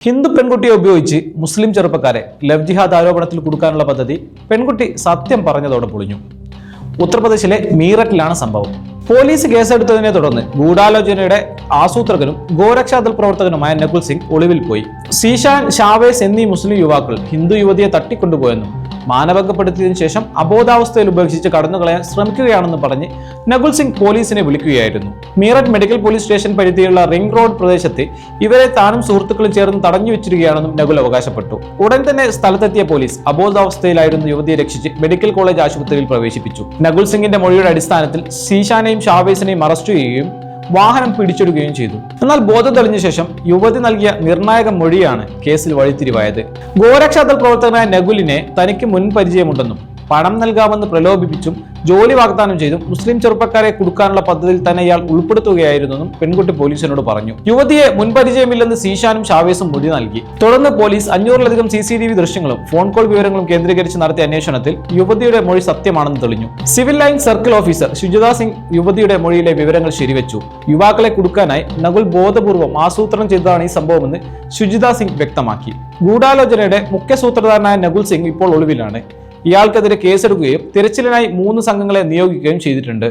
ഹിന്ദു പെൺകുട്ടിയെ ഉപയോഗിച്ച് മുസ്ലിം ചെറുപ്പക്കാരെ ലവ് ജിഹാദ് ആരോപണത്തിൽ കുടുക്കാനുള്ള പദ്ധതി പെൺകുട്ടി സത്യം പറഞ്ഞതോടെ പൊളിഞ്ഞു. ഉത്തർപ്രദേശിലെ മീററ്റിലാണ് സംഭവം. പോലീസ് കേസെടുത്തതിനെ തുടർന്ന് ഗൂഢാലോചനയുടെ ആസൂത്രകനും ഗോരക്ഷാദൾ പ്രവർത്തകനുമായ നകുൽ സിംഗ് ഒളിവിൽ പോയി. സീഷാൻ, ഷാവേസ് എന്നീ മുസ്ലിം യുവാക്കൾ ഹിന്ദു യുവതിയെ തട്ടിക്കൊണ്ടുപോയെന്നും മാനഭംഗപ്പെടുത്തിയതിനു ശേഷം അബോധാവസ്ഥയിൽ ഉപേക്ഷിച്ച് കടന്നുകളയാൻ ശ്രമിക്കുകയാണെന്ന് പറഞ്ഞ് നകുൽ സിംഗ് പോലീസിനെ വിളിക്കുകയായിരുന്നു. മീററ്റ് മെഡിക്കൽ പോലീസ് സ്റ്റേഷൻ പരിധിയുള്ള റിംഗ് റോഡ് പ്രദേശത്ത് ഇവരെ താനും സുഹൃത്തുക്കളും ചേർന്ന് തടഞ്ഞു വെച്ചിരിക്കുകയാണെന്നും നകുൽ അവകാശപ്പെട്ടു. ഉടൻ തന്നെ സ്ഥലത്തെത്തിയ പോലീസ് അബോധാവസ്ഥയിലായിരുന്ന യുവതിയെ രക്ഷിച്ച് മെഡിക്കൽ കോളേജ് ആശുപത്രിയിൽ പ്രവേശിപ്പിച്ചു. നകുൽ സിംഗിന്റെ മൊഴിയുടെ അടിസ്ഥാനത്തിൽ സീഷാനെയും ഷാവേസിനെയും അറസ്റ്റ് ചെയ്യുകയും വാഹനം പിടിച്ചെടുക്കുകയും ചെയ്തു. എന്നാൽ ബോധം തെളിഞ്ഞ ശേഷം യുവതി നൽകിയ നിർണായക മൊഴിയാണ് കേസിൽ വഴിത്തിരിവായത്. ഗോരക്ഷാദൾ പ്രവർത്തകനായ നകുലിനെ തനിക്ക് മുൻ പരിചയമുണ്ടെന്നും പണം നൽകാമെന്ന് പ്രലോഭിപ്പിച്ചും ജോലി വാഗ്ദാനം ചെയ്തും മുസ്ലിം ചെറുപ്പക്കാരെ കുടുക്കാനുള്ള പദ്ധതിയിൽ തന്നെ ഇയാൾ ഉൾപ്പെടുത്തുകയായിരുന്നെന്നും പെൺകുട്ടി പോലീസിനോട് പറഞ്ഞു. യുവതിയെ മുൻപരിചയമില്ലെന്ന് സീഷാനും ഷാവേസും മൊഴി നൽകി. തുടർന്ന് പോലീസ് 500-ലധികം CCTV ദൃശ്യങ്ങളും ഫോൺ കോൾ വിവരങ്ങളും കേന്ദ്രീകരിച്ച് നടത്തിയ അന്വേഷണത്തിൽ യുവതിയുടെ മൊഴി സത്യമാണെന്ന് തെളിഞ്ഞു. Civil line circle officer Suchita Singh യുവതിയുടെ മൊഴിയിലെ വിവരങ്ങൾ ശരിവെച്ചു. യുവാക്കളെ കുടുക്കാനായി നകുൽ ബോധപൂർവം ആസൂത്രണം ചെയ്തതാണ് ഈ സംഭവമെന്ന് ശുചിത സിംഗ് വ്യക്തമാക്കി. ഗൂഢാലോചനയുടെ മുഖ്യ സൂത്രധാരനായ നകുൽ സിംഗ് ഇപ്പോൾ ഒളിവിലാണ്. ഇയാൾക്കെതിരെ കേസെടുക്കുകയും തിരച്ചിലിനായി 3 സംഘങ്ങളെ നിയോഗിക്കുകയും ചെയ്തിട്ടുണ്ട്.